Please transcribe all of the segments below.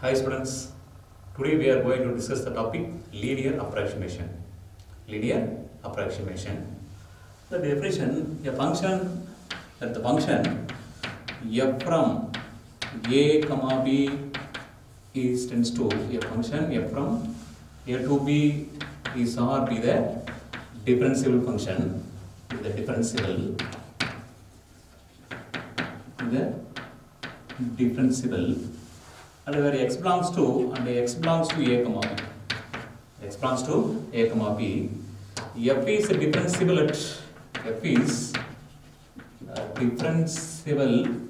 Hi students, today we are going to discuss the topic linear approximation. Linear approximation. The definition, a function that the function f from a comma b is tends to a function f from a to b is or be the differentiable function, the differentiable and where x belongs to x belongs to a comma b. X belongs to a comma b. F is differentiable at f is differentiable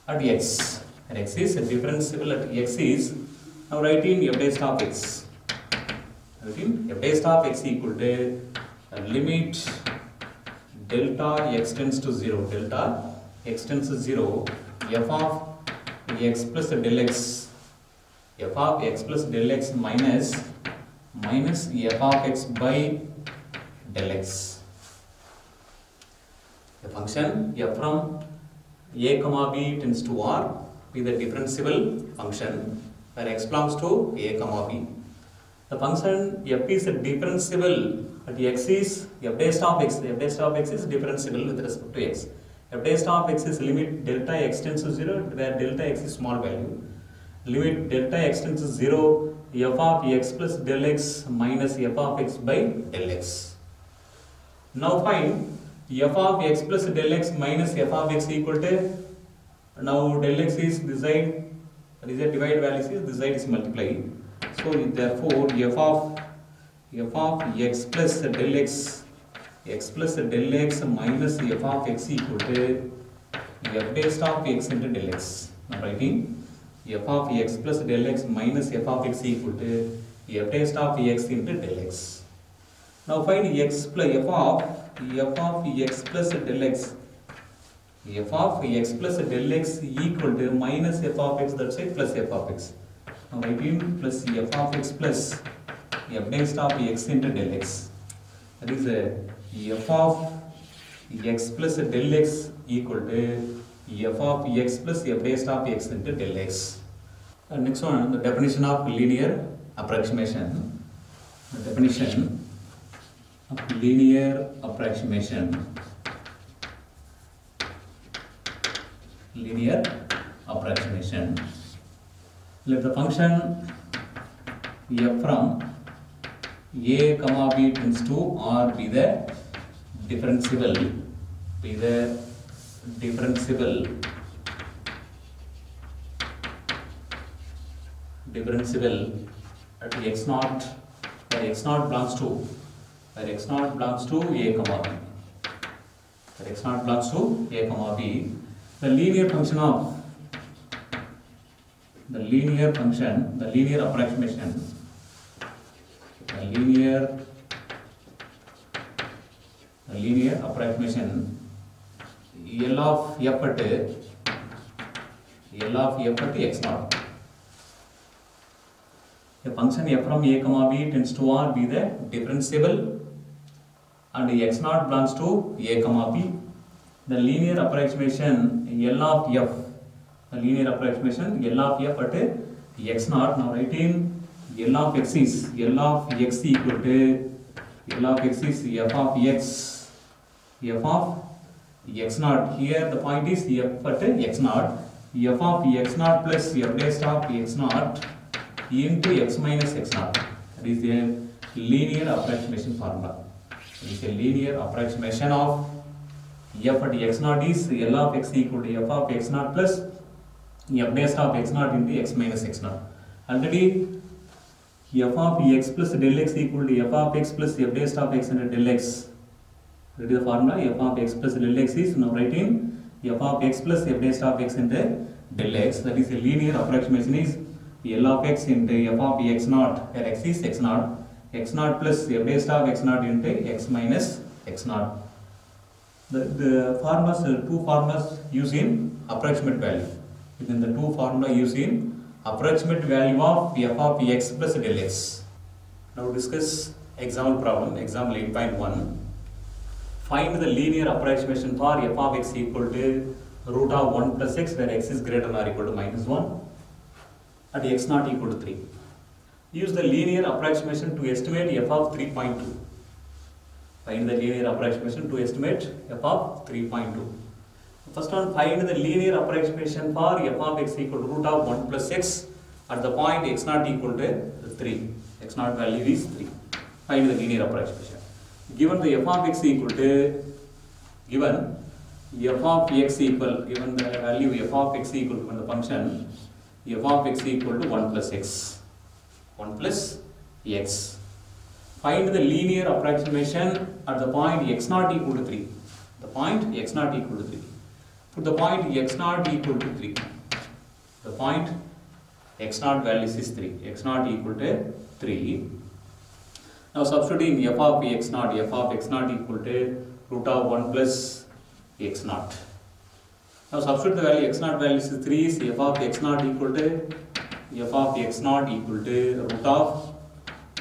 at x. And x is differentiable at x is now writing f dash of x. Writing f dash of x equal to limit delta x tends to 0. Delta x tends to 0. F of x plus del x, f of x plus del x minus f of x by del x. The function f from a comma b tends to r be the differentiable function where x belongs to a comma b. The function f is differentiable at x is f dash of x. F dash of x is differentiable with respect to x. F dash of x is limit delta x tends to 0 where delta x is small value. Limit delta x tends to 0 f of x plus del x minus f of x by del x. Now find f of x plus del x minus f of x equal to, now del x is this side, divide value is this side is multiply. So therefore f of x plus del x minus f of x equal to f dash of x into del x. Now writing f of x plus del x minus f of x equal to f dash of x into del x. Now find x plus f of x plus del x. F of x plus del x equal to minus f of x, that side plus f of x. Now writing plus f of x plus f dash of x into del x. That is f of x plus del x equal to f of x plus f dash of x into del x. And next one, the definition of linear approximation. The definition of linear approximation. Linear approximation. Let the function f from a comma b tends to r be the differentiable at x naught, where x naught belongs to a comma b. Where x naught belongs to a comma b. The linear function of the linear approximation. The linear approximation L of f at x naught. The function f from a comma b tends to r be the differentiable and x naught belongs to a comma b. The linear approximation L of f. The linear approximation L of f at x naught. Now writing L of x is equal to f of x naught. Here the point is f at x naught. F of x naught plus f dash of x naught into x minus x naught. That is the linear approximation formula. It is a linear approximation of f at x naught is L of x equal to f of x naught plus f dash of x naught into x minus x naught. Already f of x plus del x equal to f of x plus f dash of x into del x. That is the formula. F of x plus del x is now writing f of x plus f dash of x into del x. That is a linear approximation is L of x into f of x naught, where x is x naught plus f dash of x naught into x minus x naught. The formulas, two formulas used in approximate value. Within the two formula used in approximate value of f of x plus del x. Now discuss example problem, example 8.1. Find the linear approximation for f of x equal to root of 1 plus x, where x is greater than or equal to minus 1. at x naught equal to 3. Use the linear approximation to estimate f of 3.2. Find the linear approximation to estimate f of 3.2. First one, find the linear approximation for f of x equal to root of 1 plus x at the point x naught equal to 3. X naught value is 3. Find the linear approximation. Given the f of x equal to, given the value f of x equal to the function f of x equal to 1 plus x. 1 plus x. Find the linear approximation at the point x naught equal to 3. The point x naught equal to 3. Put the point x naught equal to 3. The point x naught value is 3. X naught equal to 3. Now substituting f of x naught equal to root of 1 plus x naught. Now substitute the value x naught value is 3 is f of x naught equal to root of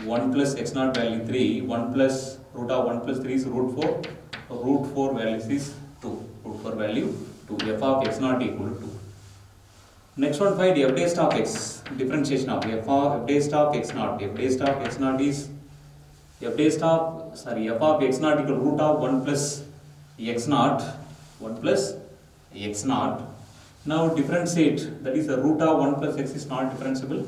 1 plus x naught value 3. 1 plus root of 1 plus 3 is root 4. So root 4 value is 2. Root 4 value 2. F of x naught equal to 2. Next one, find f dash of x. Differentiation of f dash of x naught. F dash of x naught is f of x naught equal to root of 1 plus x naught. 1 plus x naught. Now differentiate, that is the root of 1 plus x is not differentiable.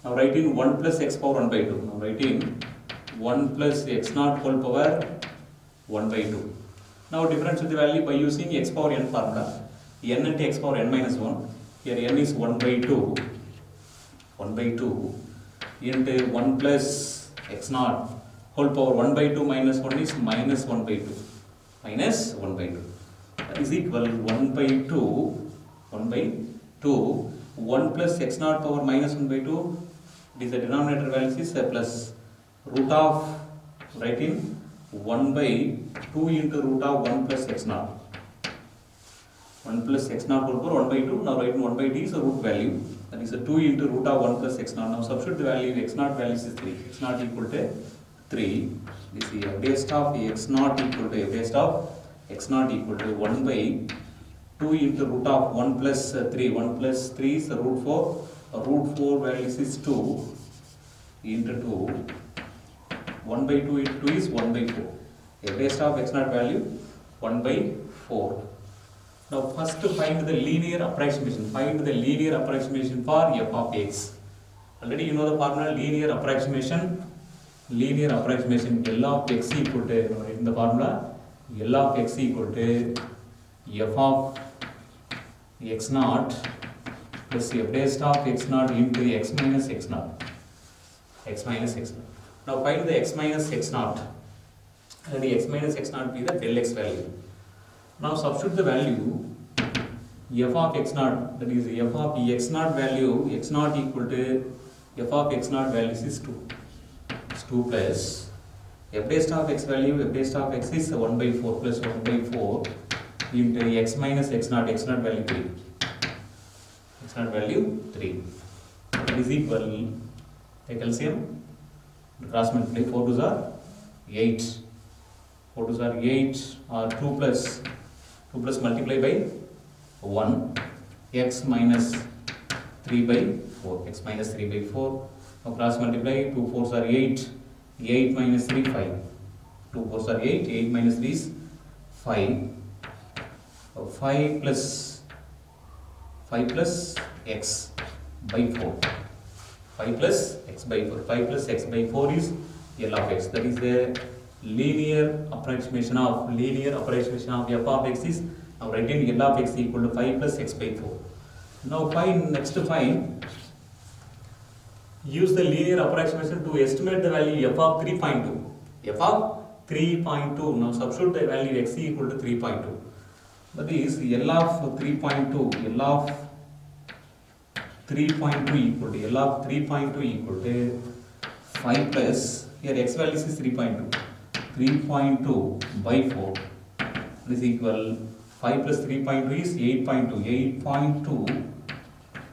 Now write in 1 plus x power 1 by 2. Now write in 1 plus x naught whole power 1 by 2. Now differentiate the value by using x power n formula. N into x power n minus 1. Here n is 1 by 2. 1 by 2 into 1 plus x naught whole power 1 by 2 minus 1 is minus 1 by 2. Minus 1 by 2. That is equal 1 by 2. 1 by 2. 1 plus x naught power minus 1 by 2. It is the denominator value is plus root of, write in 1 by 2 into root of 1 plus x naught. 1 plus x naught whole power 1 by 2. Now write in 1 by 2 is the root value. That is the 2 into root of 1 plus x naught. Now substitute the value x naught value is 3. X naught equal to 3. This is f dash of x naught equal to 1 by 2 into root of 1 plus 3. 1 plus 3 is root 4. Root 4 value is 2 into 2. 1 by 2 into 2 is 1 by 4. F dash of x naught value 1 by 4. Now first find the linear approximation. Find the linear approximation for f of x. Already you know the formula linear approximation. Linear approximation L of x equal to, in the formula L of x equal to f of x naught plus f dash of x naught into x minus x naught. X minus x naught. Now find the x minus x naught. Already x minus x naught be the del x value. Now substitute the value f of x naught, that is f of x naught value, x naught equal to f of x naught value is 2. It's 2 plus f dash of x value, f dash of x is 1 by 4 plus 1 by 4 into x minus x naught value 3. X naught value 3. That is equal, take LCM, cross multiply, 4 2s are 8. 4 2s are 8 or 2 plus multiply by 1, x minus 3 by 4, x minus 3 by 4. Now cross multiply, 2 4s are 8, 8 minus 3 5, 2 4s are 8, 8 minus 3 is 5, 5 plus x by 4, 5 plus x by 4, 5 plus x by 4 is L of x. That is the linear approximation of f of x is, now write in L of x equal to 5 plus x by 4. Now use the linear approximation to estimate the value f of 3.2. F of 3.2. Now substitute the value x equal to 3.2. That is L of 3.2. L of 3.2 equal to 5 plus, here x value is 3.2. 3.2 by 4 is equal 5 plus 3.2 is 8.2. 8.2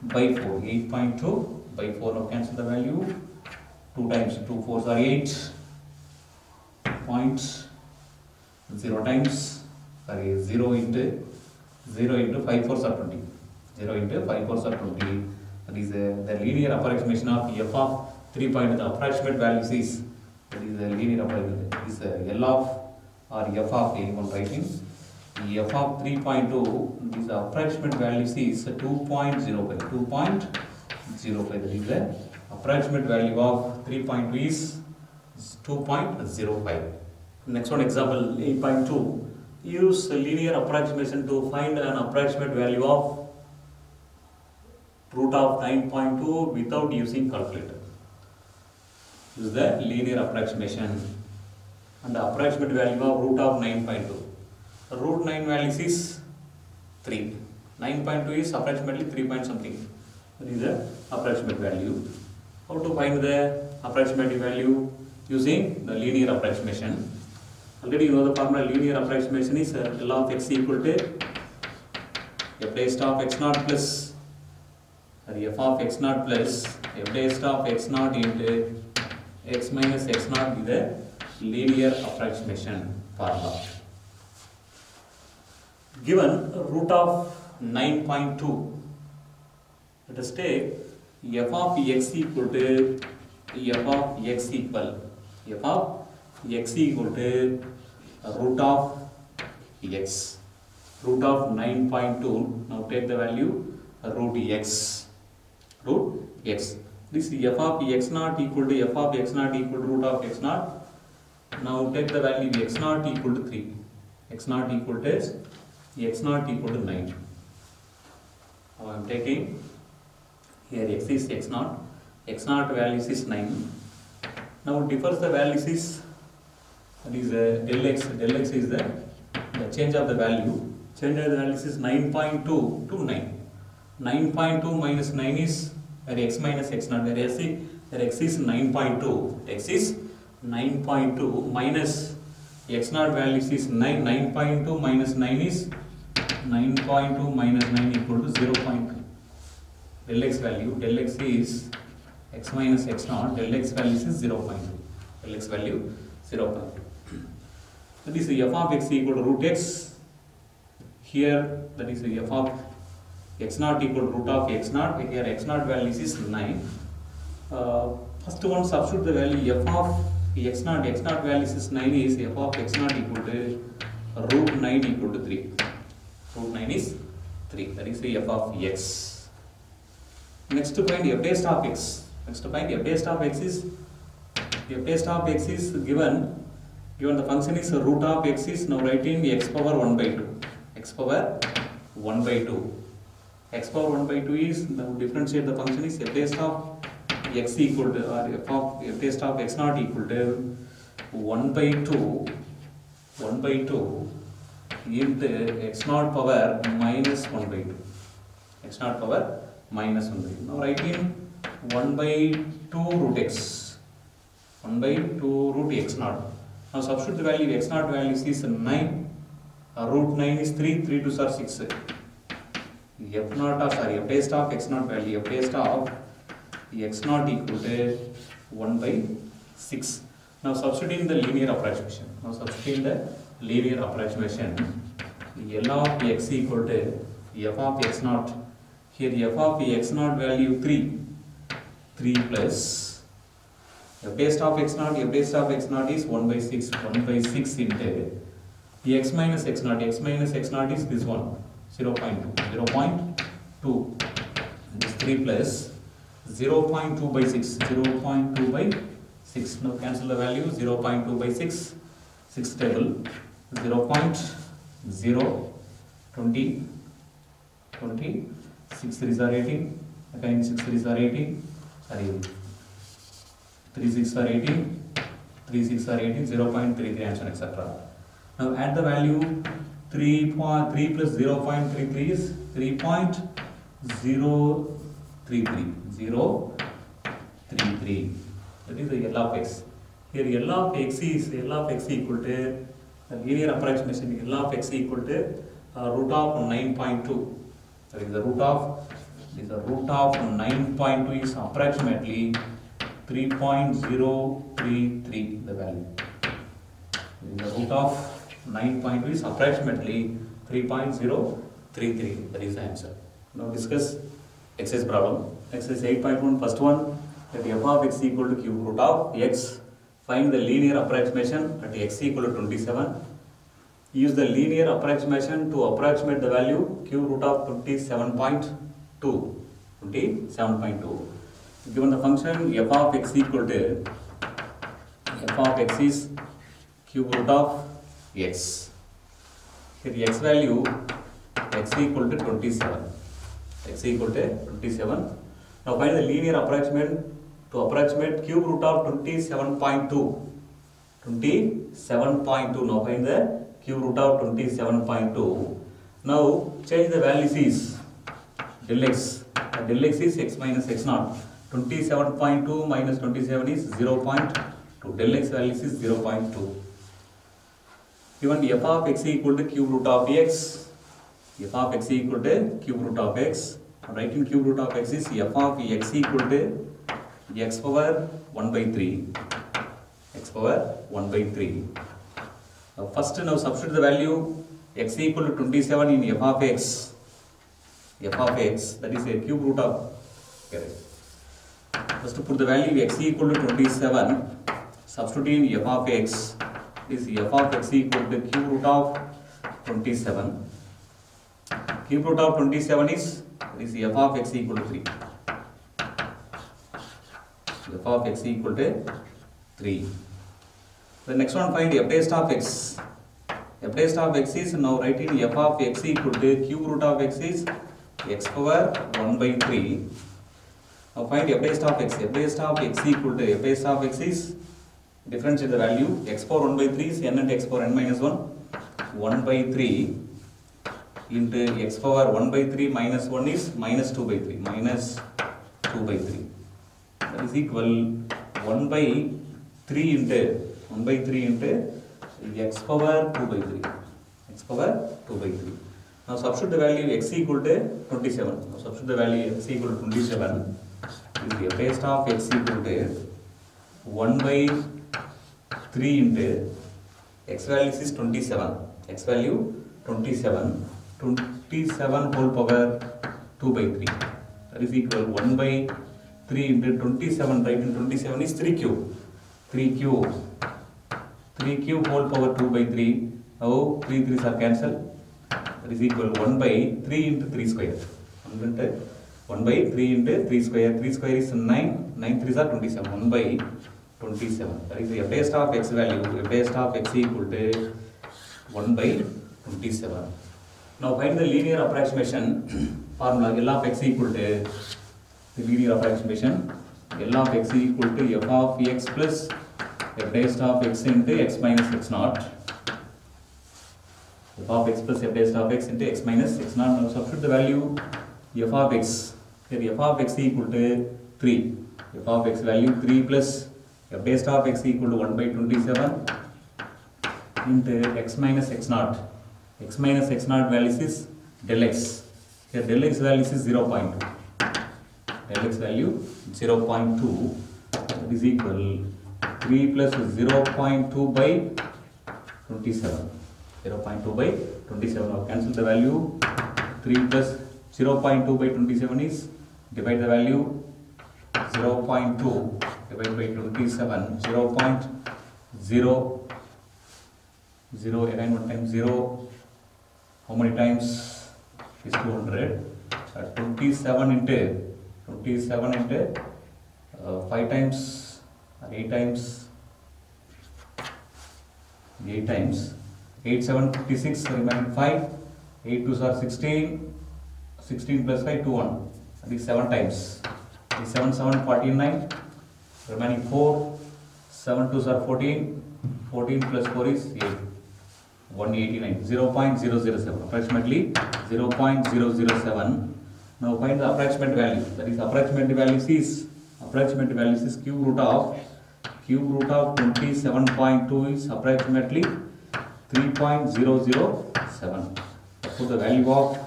by 4. 8.2 by 4. Now cancel the value. 2 times 2 4s are 8. 0 times, 0 into 5 4s are 20. 0 into 5 4s are 20. That is the linear approximation of f of 3 point. The approximate values is, that is the linear approximation. Is L of or f of anyone writing. F of 3.2, this approximate values is 2.05. 2.05. That is the approximate value of 3.2 is 2.05. Next one, example 8.2. Use linear approximation to find an approximate value of root of 9.2 without using calculator. Use the linear approximation and the approximate value of root of 9.2. The root 9 values is 3. 9.2 is approximately 3 point something. That is the approximate value. How to find the approximate value? Using the linear approximation. Already you know the formula. Linear approximation is L of x equal to f dash of x naught plus f of x naught plus f dash of x naught into x minus x naught is the linear approximation formula. Given root of 9.2, let us take f of x equal to f of x equal to root of x, root of 9.2. Now take the value root x. This f of x naught equal to f of x naught equal to root of x naught. Now take the value x naught equal to 3, x naught equal to 9. Now I am taking here x is x naught values is 9. Now differs the values is, that is del x is the change of the value. Change of the values is 9.2 to 9. 9.2 minus 9 is x minus x naught, where x is 9.2. X is 9.2 minus x naught values is 9. 9.2 minus 9 is 9.2 minus 9 equal to 0.2. Del x value, del x is x minus x naught, del x value is 0.2. Del x value 0.2. That is f of x equal to root x. Here that is f of x naught equal to root of x naught. Here x naught value is 9. First one, substitute the value f of x naught value is 9 is f of x naught equal to root 9 equal to 3. Root 9 is 3. That is the f of x. Next to find f dash of x. Next to find f dash of x is given the function is root of x is now writing x power 1 by 2. X power 1 by 2. X power 1 by 2 is, now differentiate the function is f dash of x equal to, or f dash of x naught equal to 1 by 2 into x naught power minus 1 by 2. X naught power minus 1 by 2. Now writing 1 by 2 root x. 1 by 2 root x naught. Now substitute the value x naught value is 9. Root 9 is 3. 3 2s are 6. F dash of x naught value, f dash of x naught equal to 1 by 6. Now substituting the linear approximation. L of x equal to f of x naught. Here f of x naught value 3 plus f dash of x naught is 1 by 6 into x minus x naught is this one, 0.2. This 3 plus 0.2 by 6. Now cancel the value. 0.2 by 6. 6 table. 0.020. 6 3s are 18. Again 6 3s are 18. 3 6 are 18. 3 6 are 18. 0.33 answer, etc. Now add the value. 3 plus 0.33 is 3.033. That is the L of x. Here L of x equal to the linear approximation. L of x equal to root of 9.2. That is the root of 9.2 is approximately 3.033. The value. The root of 9.2 is approximately 3.033. That is the answer. Now discuss exercise problem. Exercise 8.1, first one, that f of x equal to cube root of x. Find the linear approximation at x equal to 27. Use the linear approximation to approximate the value cube root of 27.2. 27.2. Given the function f of x equal to f of x is cube root of x. Here the x value x equal to 27. X equal to 27. Now find the linear approximate to approximate cube root of 27.2. 27.2. Now find the cube root of 27.2. Now change the values is del x. Del x is x minus x naught. 27.2 minus 27 is 0.2. Del x values is 0.2. Given f of x equal to cube root of x. F of x equal to cube root of x. Writing cube root of x is f of x equal to x power 1 by 3. X power 1 by 3. First now substitute the value x equal to 27 in f of x. F of x, that is a cube root of. First put the value x equal to 27. Substitute in f of x. Is f of x equal to cube root of 27. Cube root of 27 is f of x equal to 3. F of x equal to 3. The next one, find f dash of x. F dash of x is now writing f of x equal to cube root of x is x power 1 by 3. Now find f dash of x. F dash of x equal to f dash of x is differentiate the value x power 1 by 3 is n and x power n minus 1. 1 by 3 into x power 1 by 3 minus 1 is minus 2 by 3. Minus 2 by 3. That is equal 1 by 3 into x power 2 by 3. X power 2 by 3. Now substitute the value x equal to 27. Now substitute the value x equal to 27. Is f dash of x equal to 1 by 3 into x value is 27. X value 27. 27 whole power 2 by 3. That is equal 1 by 3 into 27. Right in 27 is 3 cube. 3 cube. 3 cube whole power 2 by 3. Now 3 3s are cancelled. That is equal 1 by 3 into 3 square. 1 by 3 into 3 square. 3 square is 9. 9 3s are 27. 1 by 27. That is the f dash of x value. F dash of x equal to 1 by 27. Now find the linear approximation formula. L of x equal to the linear approximation. L of x equal to f of x plus f dash of x into x minus x naught. F of x plus f dash of x into x minus x naught. Now substitute the value f of x. Here f of x equal to 3. F of x value 3 plus f dash of x equal to 1 by 27 into x minus x naught. X minus x naught values is del x. Here del x value is 0.2. Del x value 0.2. That is equal 3 plus 0.2 by 27. 0.2 by 27. Now cancel the value. 3 plus 0.2 by 27 is divide the value 0.2 divided by 27. 0.0 0 again one time 0. How many times is 200? 27 into 5 times or 8 times. 8 times. 8 7 56 remaining 5. 8 2s are 16. 16 plus 5 2 1. That is 7 times. 7 7 49. Remaining 4. 7 2s are 14. 14 plus 4 is 8. 189. 0.007. Approximately 0.007. Now find the approximate value. That is approximate value is cube root of 27.2 is approximately 3.007. Therefore the value of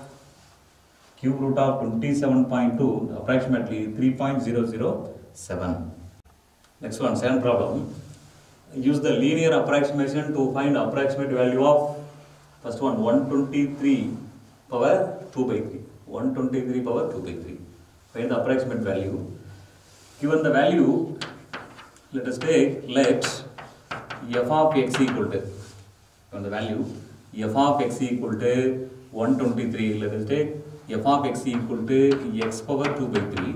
cube root of 27.2 approximately 3.007. Next one, second problem. Use the linear approximation to find approximate value of first one 123 power 2 by 3. 123 power 2 by 3. Find the approximate value. Given the value, let us take let f of x equal to, given the value f of x equal to 123, let us take f of x equal to x power 2 by 3.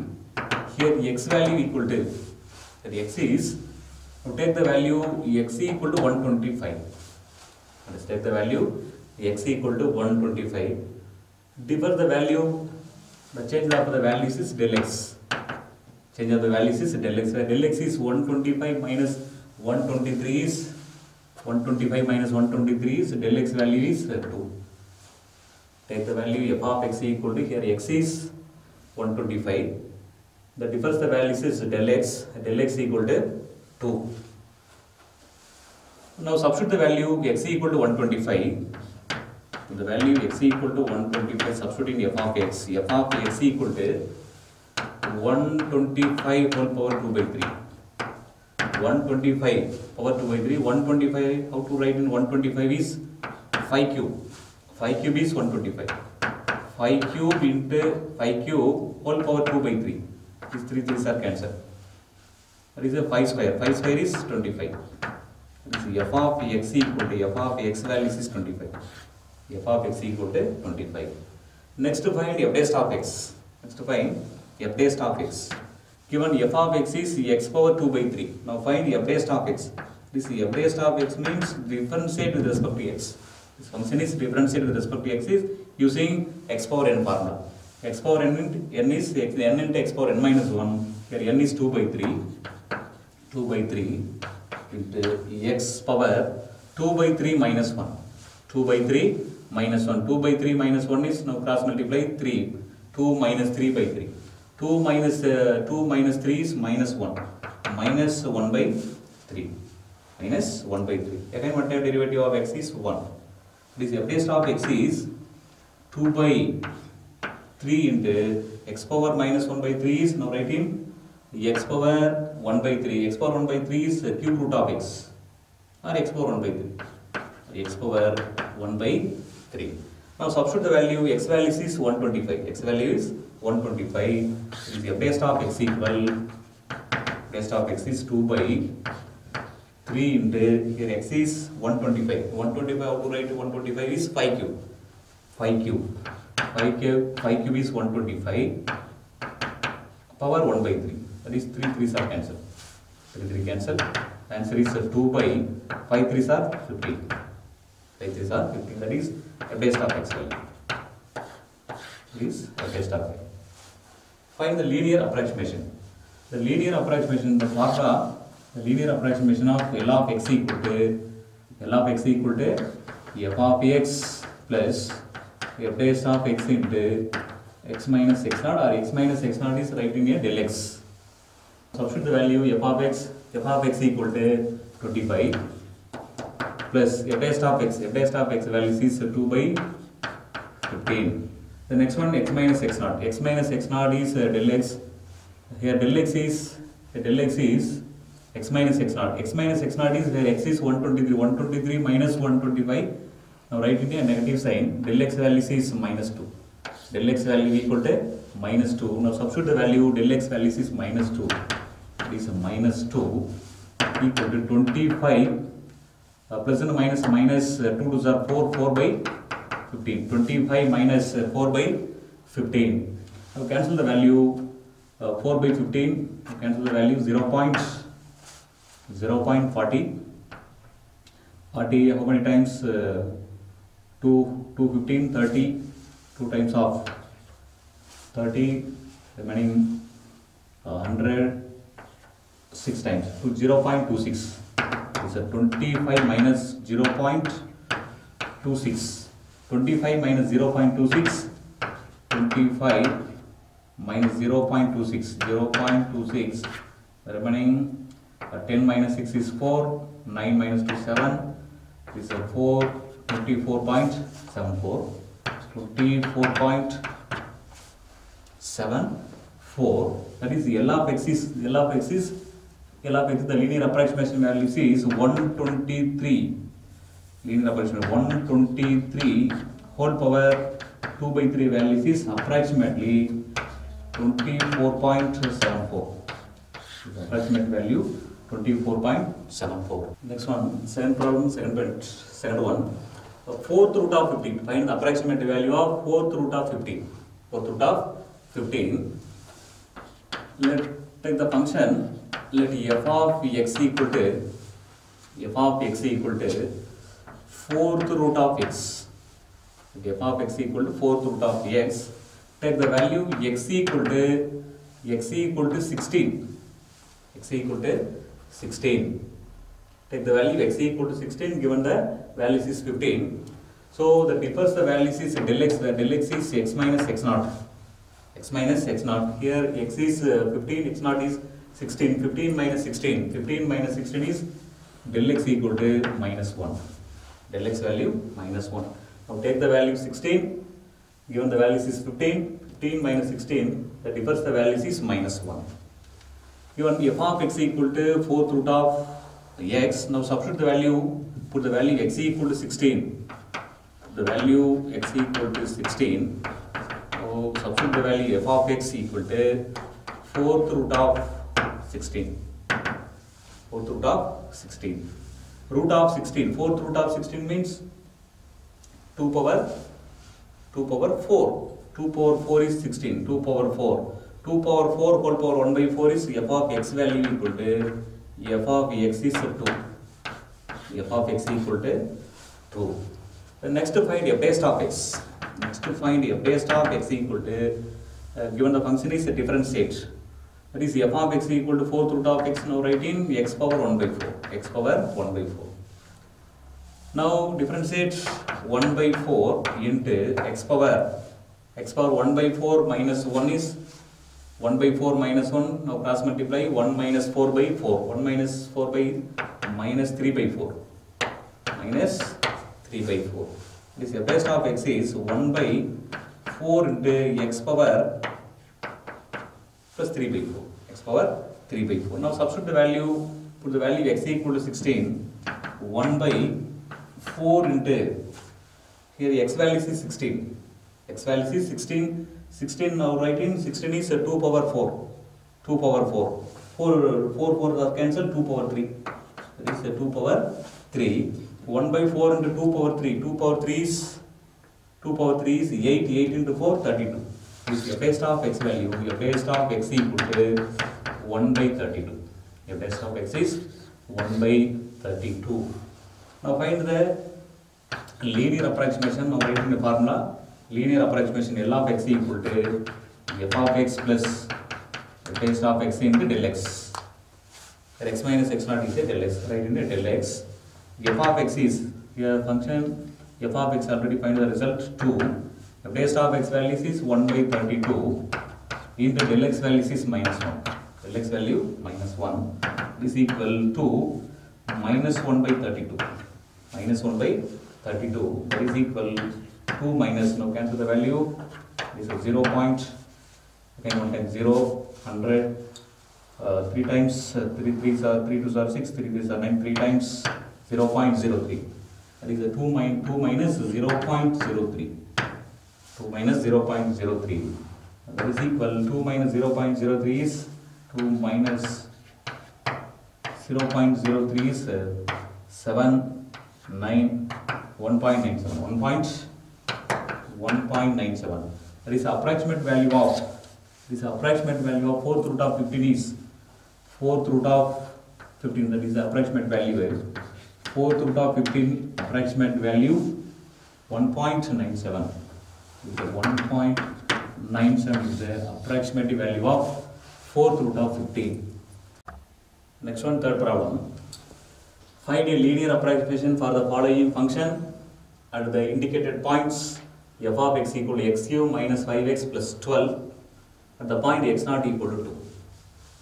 Here x value equal to, that x is, now take the value x equal to 125. Let us take the value x equal to 125. Differ the value, the change of the values is del x. Change of the values is del x. Del x is 125 minus 123 is 125 minus 123 is del x value is 2. Take the value f of x equal to, here x is 125. The difference the values is del x equal to 2. Now substitute the value x equal to 125. The value x equal to 125, substituting f of x equal to 125 whole power 2 by 3. 125 power 2 by 3. 125, how to write in 125 is 5 cube. 5 cube is 125. 5 cube into 5 cube whole power 2 by 3. These 3 things are cancelled. That is a 5 square. 5 square is 25. This is f of x equal to, f of x values is 25. F of x equal to 25. Next to find f dash of x. Next to find f dash of x. Given f of x is x power 2 by 3. Now find f dash of x. This f dash of x means differentiate with respect to x. This function is differentiate with respect to x is using x power n formula. X power n is n into x power n minus 1. Here n is 2 by 3. 2 by 3 into x power 2 by 3 minus 1. 2 by 3 minus 1. 2 by 3 minus 1 is, now cross multiply 3. 2 minus 3 by 3. 2 minus 3 is minus 1. Minus 1 by 3. Minus 1 by 3. Again, what type derivative of x is 1. This f dash of x is 2 by 3 into x power minus 1 by 3 is, now write in x power 1 by 3. X power 1 by 3 is cube root of x. Or x power 1 by 3. X power 1 by 3. Now substitute the value, x value is 125. X value is 125. This is f dash of x equal, dash of x is 2 by 3 into, here x is 125. 125, how to write 125 is 5 cube. 5 cube. 5 cube is 125. Power 1 by 3. That is 3 3s are cancelled. 3 3 cancel. Answer is 2 by 5 3s are 15. 5 3s are 15. That is f dash of x value. Is f dash of x. Find the linear approximation. The linear approximation, the formula, the linear approximation of L of x equal to f of x plus f dash of x into x minus x naught, or x minus x naught is writing a del x. Substitute the value f of x equal to 25 plus f dash of x value is 2 by 15. The next one, x minus x naught. X minus x naught is del x. Here del x is x minus x naught. X minus x naught is where x is 123. 123 minus 125. Now write in a negative sign. Del x value is minus 2. Del x value equal to minus 2. Now substitute the value, del x value is minus 2. It is minus 2 equal to 25 plus and minus 2 to 4, 4 by 15. 25 minus 4 by 15. Now cancel the value 4 by 15. Cancel the value 0.40. 40, how many times? 2, 15, 30. 2 times of 30, remaining 100, 6 times. So 0.26. It's a 25 minus 0.26. 25 minus 0.26. 25 minus 0.26. 0.26. Remaining 10 minus 6 is 4. 9 minus 2 is 7. This is a 4. 24.74. 24.74. That is L of x is the linear approximation value is 123. Linear approximation 123 whole power 2 by 3 values is approximately 24.74. Approximate value 24.74. Next one, second problem, second one. Fourth root of 15. Find the approximate value of fourth root of 15. Fourth root of 15. Let take the function. Let f of x equal to fourth root of x. F of x equal to fourth root of x. Take the value x equal to 16. X equal to 16. Take the value x equal to 16 given the values is 15. So the differs the values is del x, where del x is x minus x naught. X minus x naught. Here x is 15, x naught is 16. 15 minus 16. 15 minus 16 is del x equal to minus 1. Del x value minus 1. Now take the value 16. Given the values is 15. 15 minus 16. The differs the values is minus 1. Given f of x equal to fourth root of x. Now substitute the value. Put the value x equal to 16. Put the value x equal to 16. So substitute the value f of x equal to fourth root of 16. Fourth root of 16. Root of 16. Fourth root of 16 means 2 power 4. 2 power 4 is 16. 2 power 4. 2 power 4 whole power 1 by 4 is f of x value equal to f of x is 2. F of x equal to 2. Then next to find f base of x. Next to find f base of x equal to given the function is a differentiate. That is f of x equal to fourth root of x. Now writing x power 1 by 4. X power 1 by 4. Now differentiate 1 by 4 into x power 1 by 4 minus 1 is 1 by 4 minus 1. Now cross multiply 1 minus 4 by 4. 1 minus 4 by minus 3 by 4. Minus 3 by 4. This f base of x is 1 by 4 into x power plus 3 by 4. X power 3 by 4. Now substitute the value. Put the value x equal to 16. 1 by 4 into here x value is 16. X value is 16. 16 now writing 16 is 2 power 4. 2 power 4. 4 are cancelled. 2 power 3. That is 2 power 3. 1 by 4 into 2 power 3. 2 power 3 is 8. 8 into 4 32. This is f base of x value. F base of x equal to 1 by 32. F base of x is 1 by 32. Now find the linear approximation. Now writing the formula. Linear approximation L of x equal to f of x plus f base of x into del x. Where x minus x naught is a del x. Write into del x. F of x is here function f of x already find the result 2. F base of x values is 1 by 32 into del x values is minus 1. Del x value minus 1 is equal to minus 1 by 32. Minus 1 by 32 that is equal 2 minus, now cancel the value. This is 0. Again 1 times 0, 100, 3 times 3 3s are 3 2s are 6, 3 3s are 9, 3 times 0.03. That is 2 minus 0.03. 2 minus 0.03. That is equal 2 minus 0.03 is 2 minus 0.03 is 7, 9, 1.97. 1.97. That is approximate value of fourth root of 15 is fourth root of 15. That is the approximate value is fourth root of 15 approximate value 1.97. 1.97 is the approximate value of fourth root of 15. Next one, third problem. Find a linear approximation for the following function at the indicated points. F of x equal to x cube minus 5x plus 12 at the point x not equal to 2.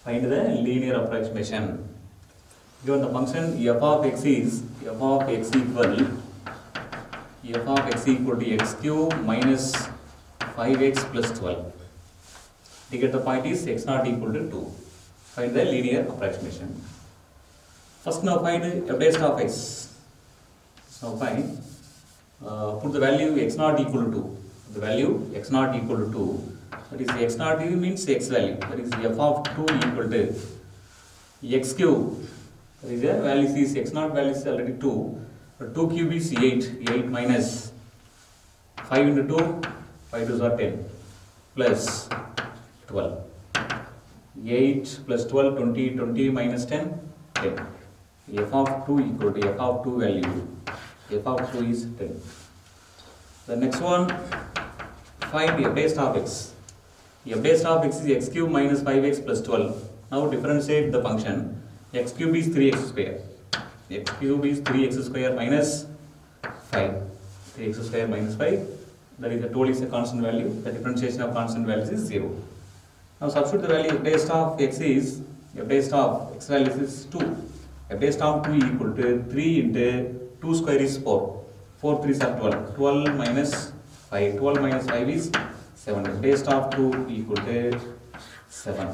Find the linear approximation. Given the function f of x is f of x equal to x cube minus 5x plus 12. Indicate the point is x not equal to 2. Find the linear approximation. First now find f base of x. Now find put the value x not equal to 2. The value x not equal to 2. that is x naught means x value, that is f of 2 equal to x cube, that is the value is x naught value is already 2, but 2 cube is 8 minus 5 into 2, 5 2s are 10, plus 12, 8 plus 12, 20 minus 10, 10. F of 2 equal to f of 2 value, f of 2 is 10. The next one, find f dash of x. F dash of x is x cube minus 5x plus 12. Now differentiate the function. X cube is 3x square. X cube is 3x square minus 5. 3x square minus 5. That is the total is a constant value. The differentiation of constant values is 0. Now substitute the value f dash of x is, f dash of x value is 2. F dash of 2 equal to 3 into 2 square is 4. 4 3s are 12. 12 minus 5. 12 minus 5 is 7. F dash of 2 equal to 7.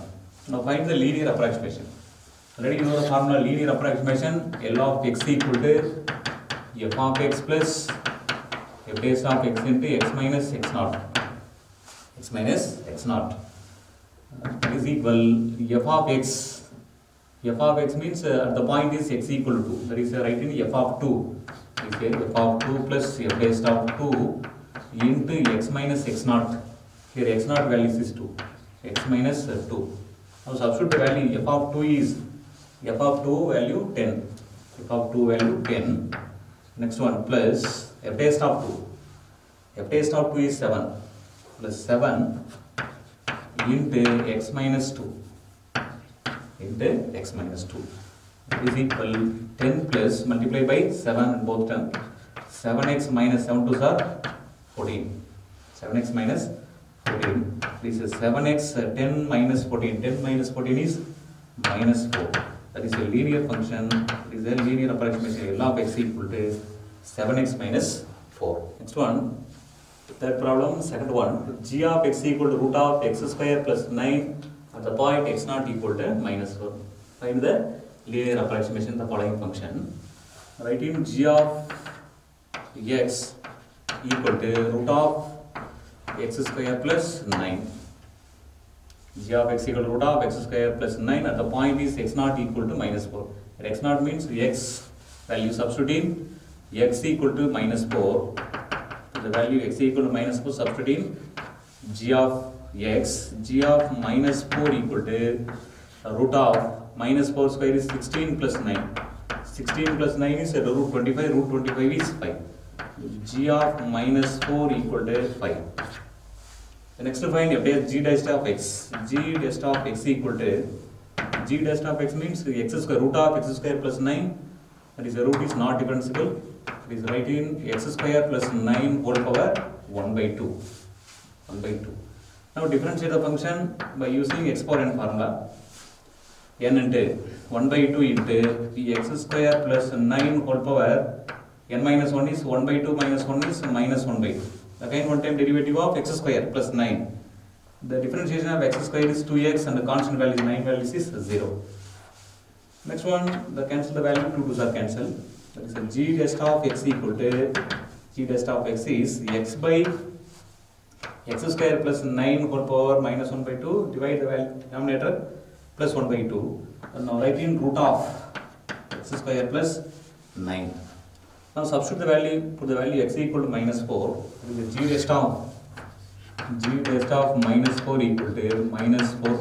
Now find the linear approximation. Already you know the formula linear approximation. L of x equal to f of x plus f dash of x into x minus x naught. X minus x naught. That is equal f of x. F of x means the point is x equal to 2. That is writing f of 2. Is f of 2 plus f dash of 2 into x minus x naught. Here x naught value is 2. X minus 2. Now substitute the value f of 2 is f of 2 value 10. F of 2 value 10. Next one plus f dash of 2. F dash of 2 is 7 plus 7 into x minus 2. Into x minus 2 is equal 10 plus multiply by 7 in both terms. 7x minus 7 2s are 14. 7x minus 14. This is 7x 10 minus 14. 10 minus 14 is minus 4. That is a linear function. It is a linear approximation. L of x equal to 7x minus 4. Next one. Third problem. Second one. G of x equal to root of x square plus 9. At the point x naught equal to minus 4. Find the linear approximation of the following function. Write in g of x equal to root of x square plus 9. G of x equal to root of x square plus 9 at the point is x naught equal to minus 4. And x naught means x value substituting x equal to minus 4. The value x equal to minus 4 substituting g of x, g of minus 4 equal to root of minus 4 square is 16 plus 9. 16 plus 9 is root 25, root 25 is 5. G of minus 4 equal to 5. The next to find g dash of x. G dash of x equal to, g dash of x means x square, root of x square plus 9. That is the root is not differentiable. It is writing x square plus 9 whole power 1 by 2. 1 by 2. Now differentiate the function by using exponent formula. N into 1 by 2 into x square plus 9 whole power n minus 1 is 1 by 2 minus 1 is minus 1 by 2. Again one time derivative of x square plus 9. The differentiation of x square is 2x and the constant value is 9 values is 0. Next one, the cancel the value, 2 2s are cancelled. That is a g dash of x equal to, g dash of x is x by x square plus 9 whole power minus 1 by 2, divide the value denominator plus 1 by 2. And now write in root of x square plus 9. Now substitute the value, put the value x equal to minus 4. That is g dash of minus 4 equal to minus 4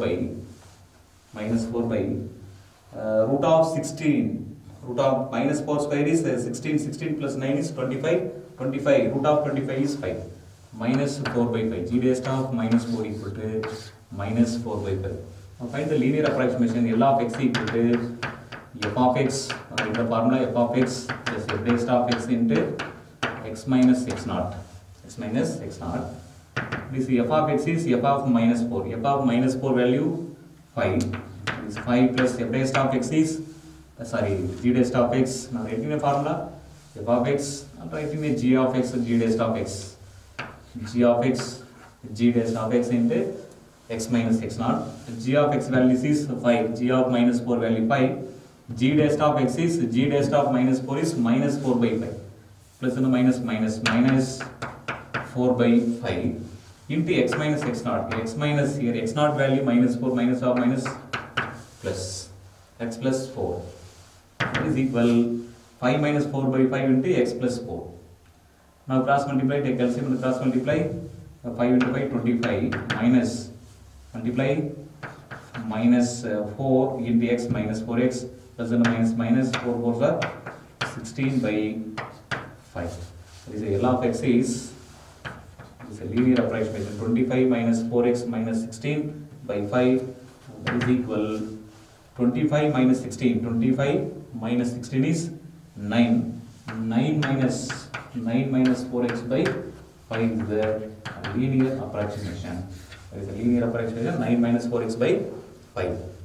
by root of 16. Root of minus 4 square is 16. 16 plus 9 is 25. 25. Root of 25 is 5. Minus 4 by 5. G dash of minus 4 equal to minus 4 by 5. Now find the linear approximation. L of x equal to f of x. Write the formula f of x plus f dash of x into x minus x naught. X minus x naught. This f of x is f of minus 4. F of minus 4 value 5. This 5 plus f dash of x is g dash of x. Now writing a formula f of x. I'm writing a g of x and g dash of x. G of x, g dash of x into x minus x naught. G of x value is 5. G of minus 4 value 5. G dash of x is g dash of minus 4 is minus 4 by 5. Plus and minus 4 by 5 into x minus x naught. X minus here, x naught value minus 4 minus or minus plus x plus 4. That is equal 5 minus 4 by 5 into x plus 4. Now cross multiply, take LCM and cross multiply. 5 into 5, 25 minus multiply minus 4 into x minus 4x plus and minus 4 4s are 16 by 5. That is L of x is a linear approximation. 25 minus 4x minus 16 by 5, that is equal 25 minus 16. 25 minus 16 is 9. 9 minus 4x by 5 is the linear approximation. That is a linear approximation. 9 minus 4x by 5.